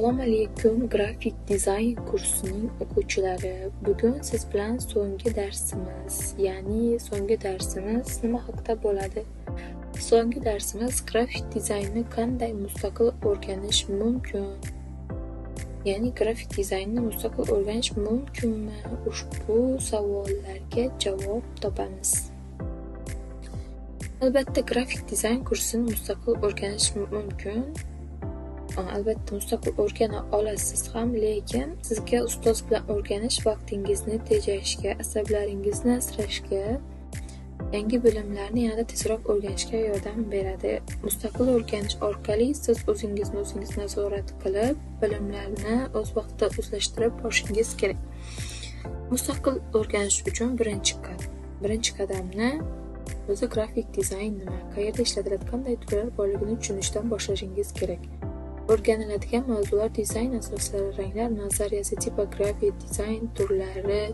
Assalomu alaykum, grafik dizayn kursining o'quvchilari. Bugun siz bilan so'nggi darsimiz, nima haqida bo'ladi? So'nggi darsimiz grafik dizaynni qanday mustaqil o'rganish mumkin? Grafik dizaynni mustaqil o'rganish mumkinmi? Ushbu savollarga javob topamiz. Albatta, grafik dizayn kursini mustaqil o'rganish mumkin. Albatta mustaqil o'rgana olasiz ham, lekin sizga ustoz bilan o'rganish vaqtingizni tejashga, asablaringizni asrashga, yangi bilimlarni yanada tezroq o'rganishga yordam beradi. Mustaqil o'rganish orqali siz o'zingizni nazorat qilib, bilimlarni o'z vaqtida o'zlashtirib borishingiz kerak. Mustaqil o'rganish uchun birinchi qadamni o'zi grafik dizayn nima, qayerda ishlatiladi, qanday turlar borligini tushunishdan boshlashingiz kerak. O'rganiladigan mavzular: dizayn asoslari, ranglar nazariyasi, tipografiya, dizayn turlari,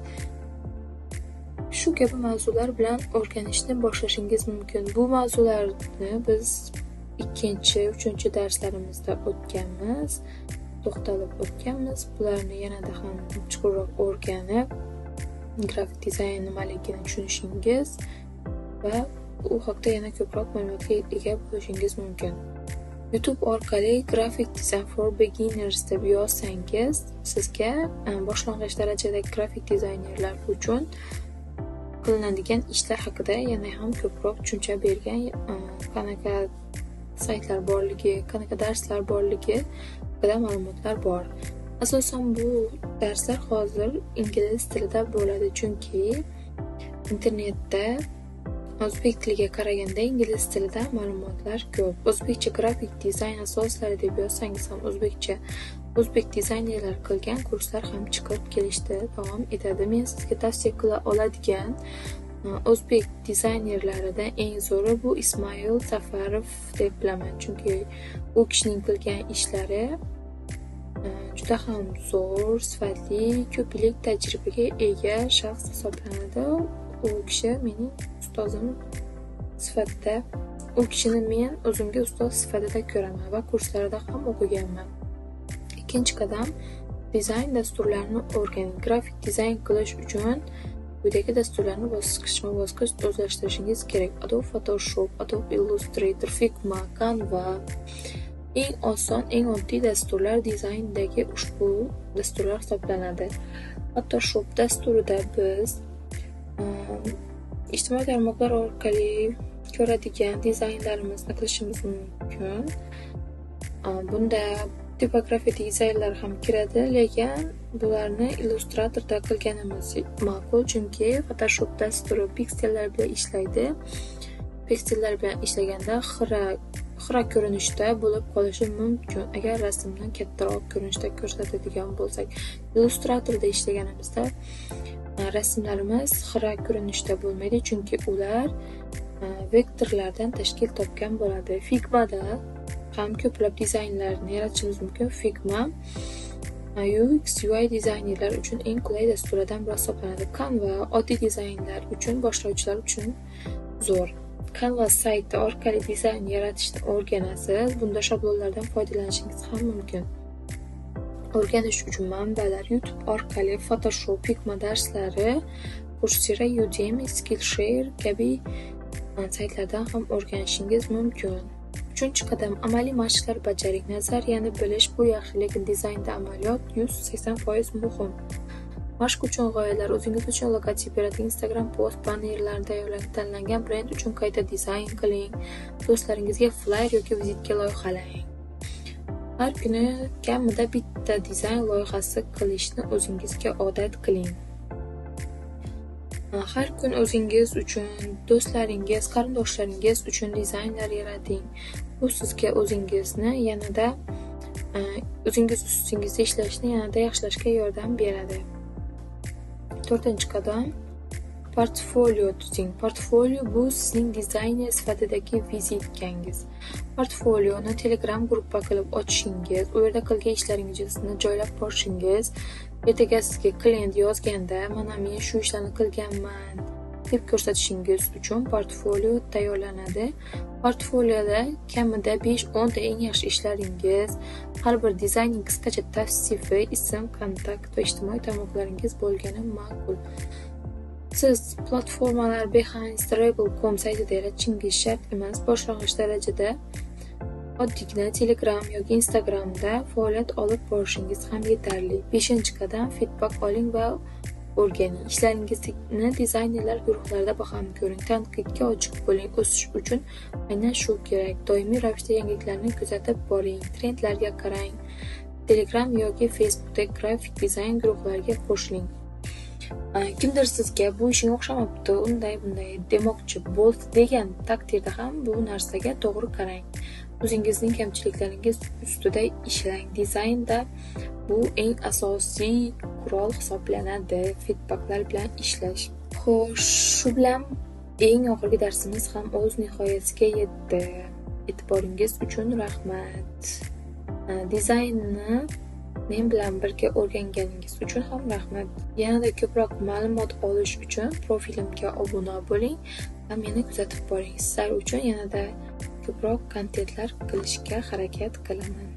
shu kabi mavzular bilan o'rganishni boshlashingiz mumkin. Bu mavzularni biz 2-3 darslarimizda to'xtalib o'tganmiz. Bularni yanada ham chuqurroq o'rganib, grafik dizayn nimaligini tushunishingiz va u haqda yana ko'proq ma'lumotga ega bo'lishingiz mumkin. YouTube orqali Graphic Design for Beginners deb yozsangiz, sizga boshlang'ich darajadagi grafik dizaynerlar uchun qilinadigan ishlar haqida yana ham ko'proq tushuncha bergan, qanaqa saytlar borligi, qanaqa darslar borligi haqida ma'lumotlar bor. Asosan bu darslar hozir ingliz tilida bo'ladi, chunki internetda o'zbek tiliga qaraganda ingliz tilida ma'lumotlar ko'p. O'zbekcha grafik dizayn asoslari deb yozsangiz ham o'zbek dizaynerlar qilgan kurslar ham chiqib kelishda davom etadi. Men sizga tavsiya qila oladigan o'zbek dizaynerlaridan eng zo'ri bu Ismoil Safarov deb bilaman, chunki u kishining qilgan ishlari juda ham zo'r, sifatli, ko'p yillik tajribaga ega shaxs hisoblanadi. U kishi mening ustozim sifatida, u kishini men o'zimga ustoz sifatida ko'raman va kurslarida ham o'qiganman. Ikkinchi qadam, dizayn dasturlarini o'rganing. Grafik dizayn qilish uchun quyidagi dasturlarni bosqichma-bosqich o'zlashtirishingiz kerak. Adobe Photoshop, Adobe Illustrator, Figma, Canva. Eng oson, eng oddiy dasturlar dizayndagi ushbu dasturlar hisoblanadi. Photoshop dasturida biz ijtimoiy tarmoqlar orqali ko'radigan dizaynlarimizni qilishimiz mumkin. Bunda tipografiya dizaynlar ham kiradi, lekin bularni Illustratorda qilganimiz ma'qul, chunki Photoshop dasturi piksellar bilan ishlaydi. Piksellar bilan ishlaganda xira ko'rinishda bo'lib qolishi mumkin. Agar rasmni kattaroq ko'rinishda ko'rsatadigan bo'lsak, Illustratorda ishlaganimizda rasmlarimiz xira ko'rinishda bo'lmaydi, chunki ular vektorlardan tashkil topgan bo'ladi. Figmada ham ko'plab dizaynlarni yaratishimiz mumkin. Figma UX UI dizaynerlar uchun eng qulay dasturlardan biri hisoblanadi. Canva oddiy dizaynlar uchun, boshlovchilar uchun zo'r. Canva sayti orqali dizayn yaratishni o'rganasiz. Bunda shablonlardan foydalanishingiz ham mumkin. O'rganish uchun manbalar: YouTube orqali Photoshop, Figma darslari, Coursera, Udemy, Skillshare kabi saytlardan ham o'rganishingiz mumkin. Uchinchi qadam, amaliy mashqlar bajaring. Nazariyani bilish bu yaxshi, lekin dizaynda amaliyot 180% muhim. Mashq uchun g'oyalar: o'zingiz uchun logotip yarating, Instagram post, bannerlar tayyorlang, tanlangan brend uchun qayta dizayn qiling, do'stlaringizga flayer yoki vizitka loyihalang. Har kuni kamida bitta dizayn loyihasi qilishni o'zingizga odat qiling. Har kun o'zingiz uchun, do'stlaringiz, qarindoshlaringiz uchun dizaynlar yarating. Bu sizga o'zingizni yanada o'zingiz ustingizda ishlashni yanada yaxshilashga yordam beradi. 4-qadam, portfolio tuzing. Portfolio bu sizning dizayner sifatidagi vizitkangiz. Portfolioni Telegram gruppa qilib ochishingiz, u yerda qilgan ishlaringizni joylab borishingiz, ertaga sizga klient yozganda, mana men shu ishlarni qilganman deb ko'rsatishingiz uchun portfolio tayyorlanadi. Portfolioda kamida 5-10 ta eng yaxshi ishlaringiz, har bir dizaynning qisqacha tavsifi, ism, kontakt va ijtimoiy tarmoqlaringiz bo'lgani ma'qul. Siz platformalar Behance, Rebel.com saytida yaratishingiz shart emas. Boshlang'ich darajada oddiygina Telegram yoki Instagramda faoliyat olib borishingiz ham yetarli. 5-qadam feedback oling va o'rganing. Ishlaringizni dizaynerlar guruhlarida baham ko'ring. Tanqidga ochiq bo'ling. O'sish uchun aynan shu kerak. Doimiy ravishda yangiliklarni kuzatib boring. Trendlarga qarang. Telegram yoki Facebookdagi grafik dizayn guruhlariga qo'shiling. Kimdir sizga bu ishing o'xshamabdi, unday demoqchi bo'ldi degan taqdirda ham bu narsaga to'g'ri qarang. O'zingizning kamchiliklaringiz ustida ishlang. Dizaynda bu eng asosiy qurol hisoblanadi. Feedbacklar bilan ishlash. Xo'sh, shu bilan eng oxirgi darsimiz ham o'z nihoyasiga yetdi. E'tiboringiz uchun rahmat. Dizaynni men bilan birga o'rganganingiz uchun ham rahmat. Yanada ko'proq ma'lumot olish uchun profilimga obuna bo'ling va meni kuzatib boring. Sizlar uchun yanada ko'proq kontentlar qilishga harakat qilaman.